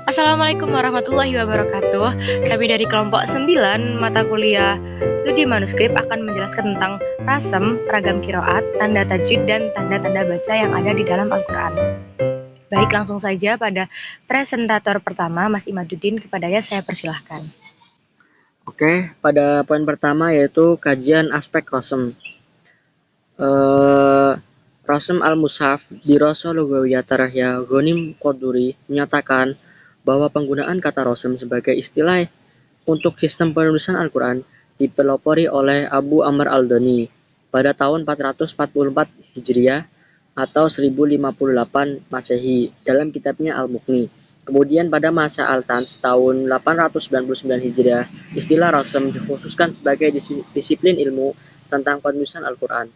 Assalamualaikum warahmatullahi wabarakatuh. Kami dari kelompok 9 mata kuliah studi manuskrip akan menjelaskan tentang rasem, ragam kiroat, tanda tajwid, dan tanda-tanda baca yang ada di dalam Al-Quran. Baik, langsung saja pada presentator pertama, Mas Imaduddin. Kepadanya saya persilahkan. Oke, pada poin pertama yaitu kajian aspek rasem. Rasem al-Mushaf di Rasa Lugawiyah Tarahya Ghanim Qoduri menyatakan bahwa penggunaan kata rasem sebagai istilah untuk sistem penulisan Al-Quran dipelopori oleh Abu Amr al-Dani pada tahun 444 Hijriah atau 1058 Masehi dalam kitabnya Al-Mughni. Kemudian pada masa Al-Tans tahun 899 Hijriah, istilah rasem dikhususkan sebagai disiplin ilmu tentang penulisan Al-Quran.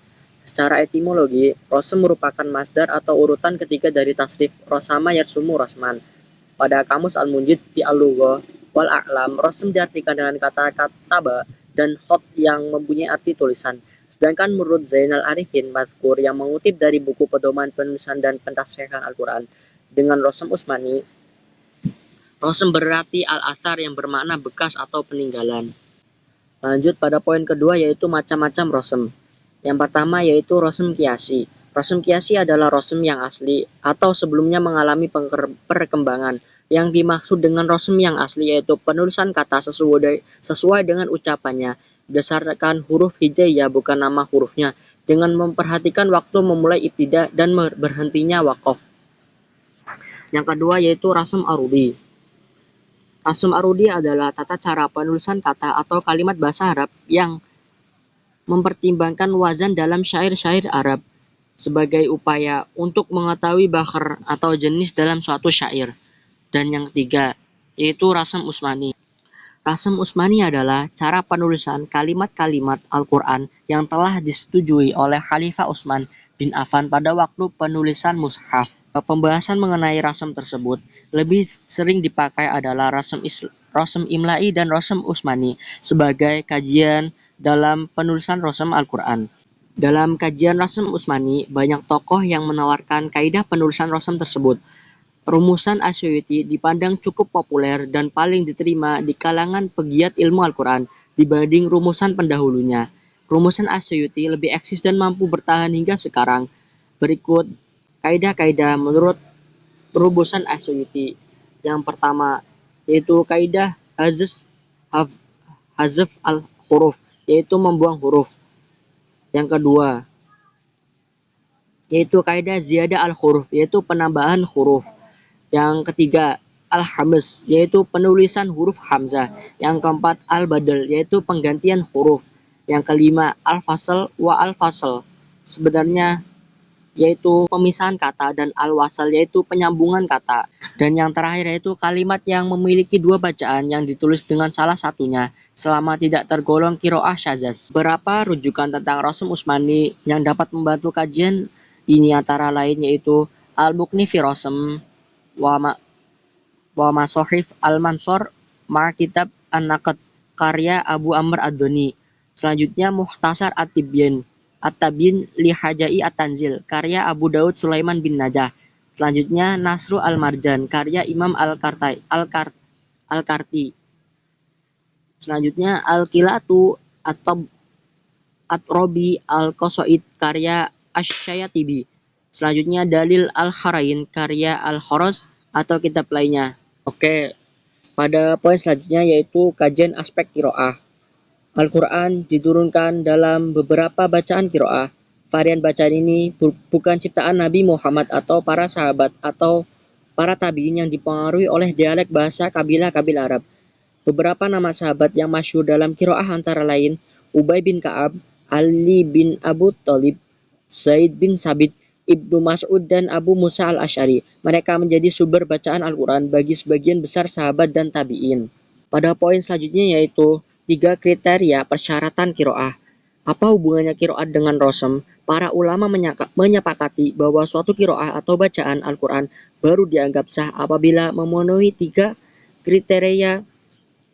Secara etimologi, rasem merupakan masdar atau urutan ketiga dari tasrif rosama yarsumu rosman. Pada kamus Al-Munjid di Al-Lughah wal A'lam, rasem diartikan dengan kata kataba dan khot yang mempunyai arti tulisan. Sedangkan menurut Zainal Arifin Mazkur yang mengutip dari buku pedoman penulisan dan pentasrihan Al-Quran dengan rasem Usmani, rasem berarti al-asar yang bermakna bekas atau peninggalan. Lanjut pada poin kedua yaitu macam-macam rasem. Yang pertama yaitu rasem kiasi. Rasem kiasi adalah rasem yang asli atau sebelumnya mengalami perkembangan. Yang dimaksud dengan rasem yang asli yaitu penulisan kata sesuai dengan ucapannya berdasarkan huruf hijaiyah bukan nama hurufnya, dengan memperhatikan waktu memulai ibtida dan berhentinya waqaf. Yang kedua yaitu rasem arudi. Rasem arudi adalah tata cara penulisan kata atau kalimat bahasa Arab yang mempertimbangkan wazan dalam syair-syair Arab sebagai upaya untuk mengetahui bakar atau jenis dalam suatu syair. Dan yang ketiga, yaitu rasem Usmani. Rasem Usmani adalah cara penulisan kalimat-kalimat Al-Quran yang telah disetujui oleh Khalifah Utsman bin Affan pada waktu penulisan mushaf. Pembahasan mengenai rasem tersebut lebih sering dipakai adalah rasem imla'i dan rasem Usmani sebagai kajian dalam penulisan rasem Al-Quran. Dalam kajian rasem Usmani, banyak tokoh yang menawarkan kaidah penulisan rasem tersebut. Rumusan Asyuyuti dipandang cukup populer dan paling diterima di kalangan pegiat ilmu Al-Quran dibanding rumusan pendahulunya. Rumusan Asyuyuti lebih eksis dan mampu bertahan hingga sekarang. Berikut kaidah-kaidah menurut rumusan Asyuyuti. Yang pertama yaitu kaidah hazf al-huruf, yaitu membuang huruf. Yang kedua yaitu kaidah ziyadah al-huruf, yaitu penambahan huruf. Yang ketiga, al-hamz, yaitu penulisan huruf hamzah. Yang keempat, al-badal, yaitu penggantian huruf. Yang kelima, al-fasl wa al-fasl, sebenarnya yaitu pemisahan kata, dan al-wasal, yaitu penyambungan kata. Dan yang terakhir yaitu kalimat yang memiliki dua bacaan yang ditulis dengan salah satunya selama tidak tergolong qiraah syadzah. Beberapa rujukan tentang rasem Usmani yang dapat membantu kajian ini antara lain yaitu Al-Mughni fi Rasem wa Masohif Al-Mansur ma Kitab An-Naqd karya Abu Amr ad-Dani. Selanjutnya Mukhtasar At-Tibyin li Hajai At-Tanzil karya Abu Daud Sulaiman bin Najah. Selanjutnya Nasru Al-Marjan karya Imam Al-Karti. Selanjutnya Al-Qilatu At-Robi Al-Qasaid karya Asy-Syaatibi. Selanjutnya Dalil Al-Harain karya Al-Kharaz atau kitab lainnya. Oke, pada poin selanjutnya yaitu kajian aspek qiraah. Al-Quran diturunkan dalam beberapa bacaan qiraah. Varian bacaan ini bukan ciptaan Nabi Muhammad atau para sahabat atau para tabi'in yang dipengaruhi oleh dialek bahasa kabilah-kabilah Arab. Beberapa nama sahabat yang masyhur dalam qiraah antara lain Ubay bin Ka'ab, Ali bin Abu Thalib, Zaid bin Sabit, Ibnu Mas'ud, dan Abu Musa al-Asy'ari. Mereka menjadi sumber bacaan Al-Quran bagi sebagian besar sahabat dan tabi'in. Pada poin selanjutnya yaitu 3 kriteria persyaratan qiraah. Apa hubungannya qiraat dengan rasem? Para ulama menyepakati bahwa suatu qiraah atau bacaan Al-Quran baru dianggap sah apabila memenuhi 3 kriteria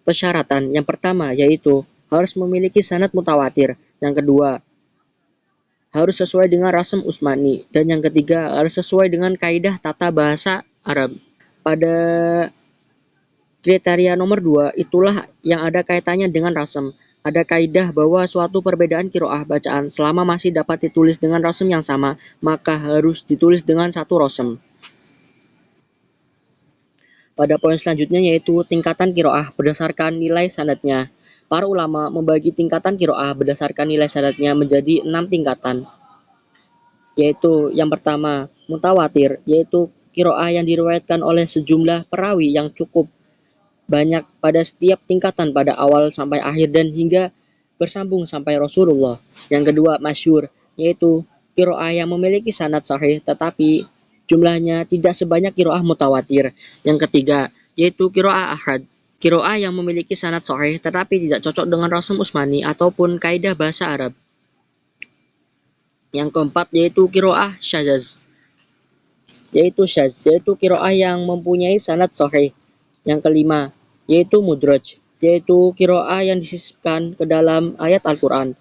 persyaratan. Yang pertama yaitu harus memiliki sanad mutawatir. Yang kedua, harus sesuai dengan rasem Usmani. Dan yang ketiga, harus sesuai dengan kaidah tata bahasa Arab. pada kriteria nomor 2 itulah yang ada kaitannya dengan rasem. Ada kaidah bahwa suatu perbedaan kiroah bacaan selama masih dapat ditulis dengan rasem yang sama, maka harus ditulis dengan satu rasem. Pada poin selanjutnya yaitu tingkatan kiroah berdasarkan nilai sanadnya. Para ulama membagi tingkatan kiroah berdasarkan nilai sanadnya menjadi 6 tingkatan. Yaitu yang pertama, mutawatir, yaitu kiroah yang diriwayatkan oleh sejumlah perawi yang cukup banyak pada setiap tingkatan pada awal sampai akhir dan hingga bersambung sampai Rasulullah. Yang kedua, masyhur, yaitu kiroah yang memiliki sanad sahih tetapi jumlahnya tidak sebanyak kiroah mutawatir. Yang ketiga, yaitu kiroah ahad, kiroah yang memiliki sanad sahih tetapi tidak cocok dengan rasm Utsmani ataupun kaidah bahasa Arab. Yang keempat, yaitu kiroah syazaz, yaitu kiroah yang mempunyai sanad sahih. Yang kelima, yaitu mudraj, yaitu kiroah yang disisipkan ke dalam ayat Al-Quran.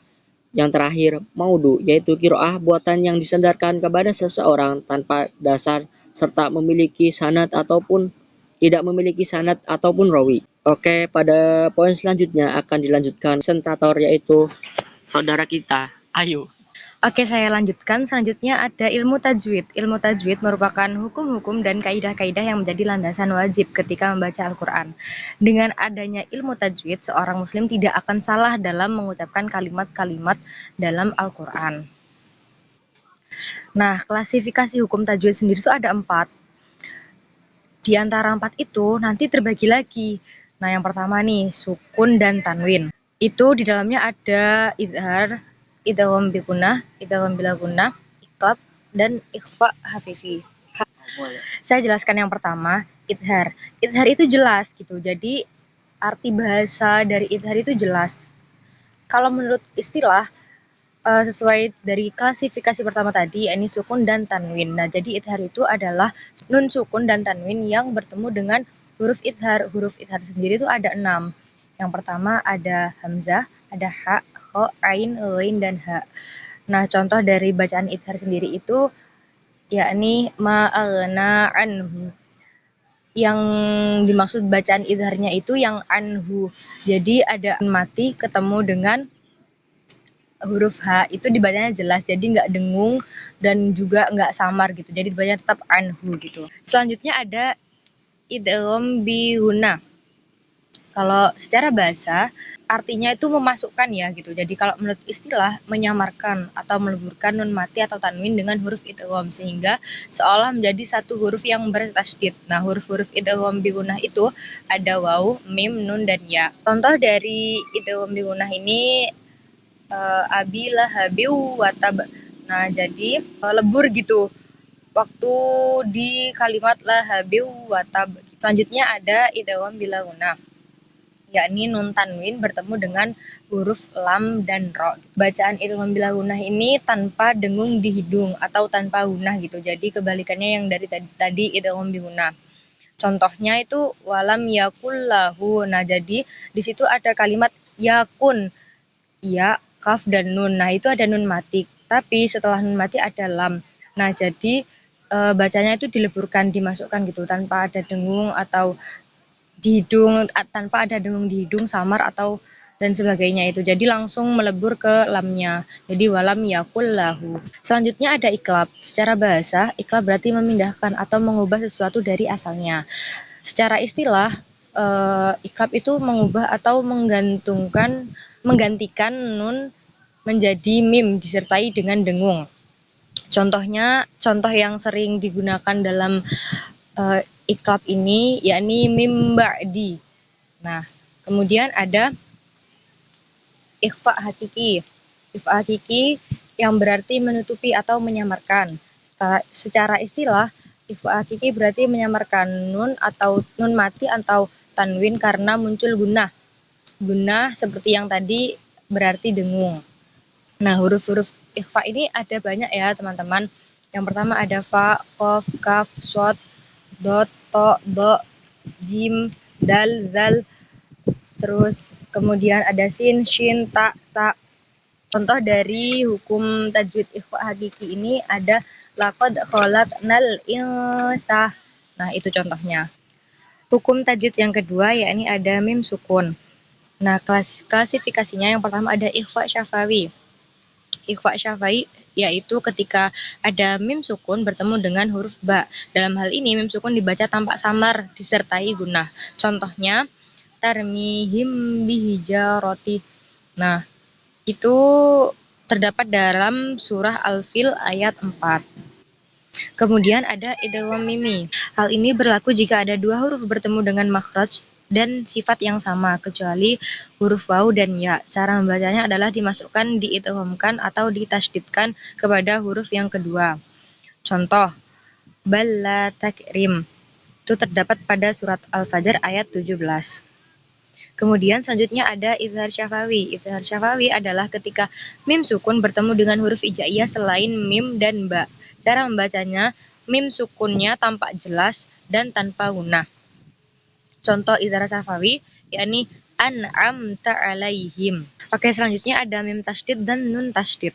Yang terakhir, maudu, yaitu kiroah buatan yang disandarkan kepada seseorang tanpa dasar serta memiliki sanad ataupun tidak memiliki sanad ataupun rawi. Oke, pada poin selanjutnya akan dilanjutkan presentator yaitu saudara kita. Ayo. Oke, saya lanjutkan. Selanjutnya ada ilmu tajwid. Ilmu tajwid merupakan hukum-hukum dan kaidah-kaidah yang menjadi landasan wajib ketika membaca Al-Quran. Dengan adanya ilmu tajwid, seorang muslim tidak akan salah dalam mengucapkan kalimat-kalimat dalam Al-Quran. Nah, klasifikasi hukum tajwid sendiri itu ada 4. Di antara 4 itu nanti terbagi lagi. Nah, yang pertama nih, sukun dan tanwin. Itu di dalamnya ada idhar, idgham bi gunnah, idgham bila gunnah, iqlab, dan ikhfa hafifi. Saya jelaskan yang pertama, idhar. Idhar itu jelas gitu. Jadi arti bahasa dari idhar itu jelas. Kalau menurut istilah sesuai dari klasifikasi pertama tadi, ini sukun dan tanwin. Nah, jadi idhar itu adalah nun sukun dan tanwin yang bertemu dengan huruf idhar. Huruf idhar sendiri itu ada 6. Yang pertama ada hamzah, ada ha, kho, ain, ghain, dan ha. Nah, contoh dari bacaan idhar sendiri itu yakni ma'aghna anhu. Yang dimaksud bacaan idharnya itu yang anhu. Jadi ada mati ketemu dengan huruf H, itu dibacanya jelas, jadi nggak dengung dan juga nggak samar gitu, jadi dibacanya tetap anhu gitu. Selanjutnya ada idgham bi gunnah. Kalau secara bahasa artinya itu memasukkan ya gitu. Jadi kalau menurut istilah menyamarkan atau meleburkan nun mati atau tanwin dengan huruf idgham sehingga seolah menjadi satu huruf yang bertasydid. Nah, huruf-huruf idgham bi gunnah itu ada waw, mim, nun, dan ya. Contoh dari idgham bi gunnah ini abi lahabiu watab. Nah, jadi lebur gitu waktu di kalimat lahabiu watab. Selanjutnya ada idgham bila gunnah, yakni nun tanwin bertemu dengan huruf lam dan ro. Bacaan idgham bila gunnah ini tanpa dengung di hidung atau tanpa gunnah gitu. Jadi kebalikannya yang dari tadi idgham bi gunnah. Contohnya itu walam yakul lahu. Nah, jadi di situ ada kalimat yakun, ya, kaf, dan nun. Nah, itu ada nun mati. Tapi setelah nun mati ada lam. Nah, jadi bacanya itu dileburkan, dimasukkan gitu tanpa ada dengung atau di hidung, tanpa ada dengung di hidung, samar atau dan sebagainya itu. Jadi langsung melebur ke lamnya. Jadi walam yakul lahu. Selanjutnya ada iklab. Secara bahasa, iklab berarti memindahkan atau mengubah sesuatu dari asalnya. Secara istilah, iklab itu mengubah atau menggantikan nun menjadi mim disertai dengan dengung. Contohnya, contoh yang sering digunakan dalam iklab ini yakni mim ba'di. Nah, kemudian ada ikhfa hakiki. Ikhfa hakiki yang berarti menutupi atau menyamarkan. Secara istilah, ikhfa hakiki berarti menyamarkan nun atau nun mati atau tanwin karena muncul gunnah. Gunnah seperti yang tadi berarti dengung. Nah, huruf-huruf ikhfa ini ada banyak ya, teman-teman. Yang pertama ada fa, qaf, kaf, shod, dot, to, do, jim, dal, zal. Terus kemudian ada sin, shin, ta, ta. Contoh dari hukum tajwid ikhfa hakiki ini ada laqad khalaqnal insana. Nah, itu contohnya. Hukum tajwid yang kedua yakni ada mim sukun. Nah, klasifikasinya yang pertama ada ikhfa syafawi. Ikhfa syafawi yaitu ketika ada mim sukun bertemu dengan huruf ba. Dalam hal ini mim sukun dibaca tampak samar disertai gunnah. Contohnya tarmihim bihijarati. Nah, itu terdapat dalam surah Al-Fil ayat 4. Kemudian ada idgham mimi. Hal ini berlaku jika ada dua huruf bertemu dengan makhraj dan sifat yang sama, kecuali huruf waw dan ya. Cara membacanya adalah dimasukkan, diidghamkan atau ditasydidkan kepada huruf yang kedua. Contoh, balla takrim. Itu terdapat pada surat Al-Fajr ayat 17. Kemudian selanjutnya ada izhar syafawi. Izhar syafawi adalah ketika mim sukun bertemu dengan huruf hijaiyah selain mim dan ba. Cara membacanya, mim sukunnya tampak jelas dan tanpa gunnah. Contoh izhar syafawi yakni an'amta alaihim. Oke, selanjutnya ada mim tasydid dan nun tasydid.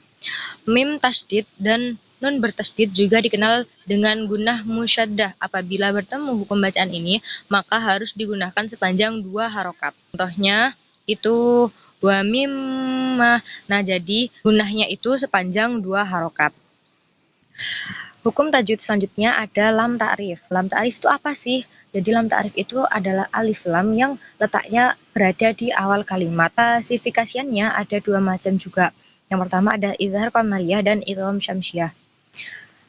Mim tasydid dan nun bertasydid juga dikenal dengan gunnah musyaddah. Apabila bertemu hukum bacaan ini, maka harus digunakan sepanjang 2 harokat. Contohnya itu wa mimma. Nah, jadi gunnahnya itu sepanjang 2 harokat. Hukum tajwid selanjutnya ada lam ta'rif. Lam ta'rif itu apa sih? Jadi lam ta'rif itu adalah alif lam yang letaknya berada di awal kalimat. Klasifikasiannya ada 2 macam juga. Yang pertama ada izhar qamariyah dan idgham syamsiyah.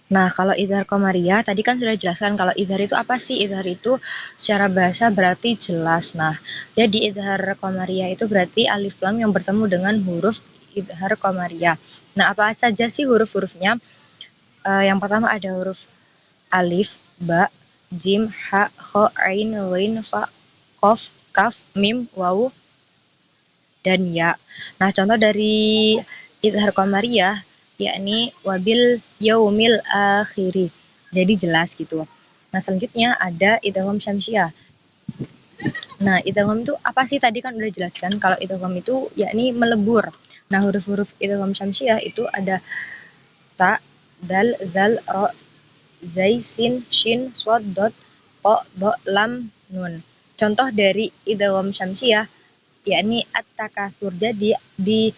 Nah, kalau izhar qamariyah tadi kan sudah dijelaskan kalau izhar itu apa sih? Izhar itu secara bahasa berarti jelas. Nah, jadi izhar qamariyah itu berarti alif lam yang bertemu dengan huruf izhar qamariyah. Nah, apa saja sih huruf-hurufnya? Yang pertama ada huruf alif, ba, jim, ha, kho, ain, ghin, fa, qaf, kaf, mim, waw, dan ya. Nah, contoh dari izhar qamariyah yakni wabil yaumil akhiri. Jadi jelas gitu. Nah, selanjutnya ada idgham syamsiyah. Nah, idgham itu apa sih? Tadi kan udah jelaskan kalau idgham itu yakni melebur. Nah, huruf-huruf idgham syamsiyah itu ada ta, dal, zal, ro, zai, sin, shin, swad, dot, po, do, lam, nun. Contoh dari idgham syamsiyah yakni at-takasur. Jadi di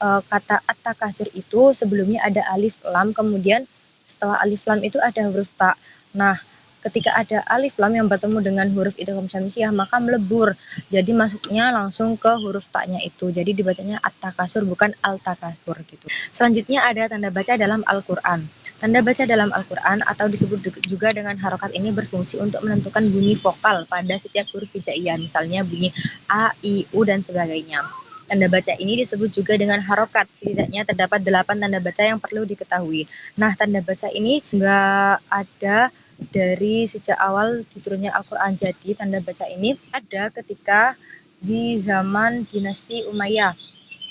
kata at-takasur itu sebelumnya ada alif lam, kemudian setelah alif lam itu ada huruf ta. Nah, ketika ada alif lam yang bertemu dengan huruf idgham syamsiyah maka melebur. Jadi masuknya langsung ke huruf ta-nya itu. Jadi dibacanya at-takasur bukan al-takasur gitu. Selanjutnya ada tanda baca dalam Al-Qur'an. Tanda baca dalam Al-Qur'an atau disebut juga dengan harokat ini berfungsi untuk menentukan bunyi vokal pada setiap huruf hijaiyah. Misalnya bunyi a, i, u dan sebagainya. Tanda baca ini disebut juga dengan harokat. Setidaknya terdapat 8 tanda baca yang perlu diketahui. Nah, tanda baca ini nggak ada dari sejak awal diturunnya Al-Quran. Jadi tanda baca ini ada ketika di zaman dinasti Umayyah,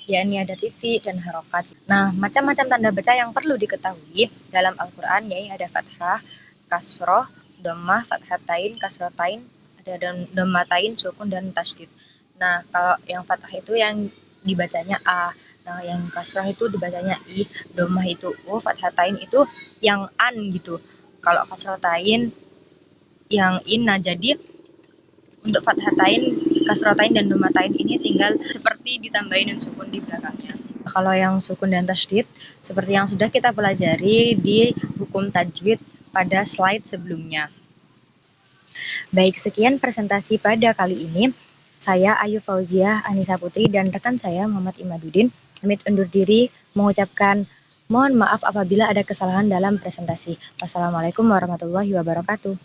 yakni ada titik dan harokat. Nah, macam-macam tanda baca yang perlu diketahui dalam Al-Quran yaitu ada fathah, kasroh, dhammah, fathatain, kasrotain, ada dhammatain, sukun, dan tasydid. Nah, kalau yang fathah itu yang dibacanya A. Nah, yang kasrah itu dibacanya I. Dhammah itu U. Fathatain itu yang an gitu. Kalau kasratain yang in. Nah, jadi untuk fathatain, kasratain, dan dhammatain ini tinggal seperti ditambahin nun sukun di belakangnya. Kalau yang sukun dan tasydid seperti yang sudah kita pelajari di hukum tajwid pada slide sebelumnya. Baik, sekian presentasi pada kali ini. Saya Ayu Fauziah Anissa Putri dan rekan saya Muhammad Imaduddin pamit undur diri mengucapkan mohon maaf apabila ada kesalahan dalam presentasi. Wassalamualaikum warahmatullahi wabarakatuh.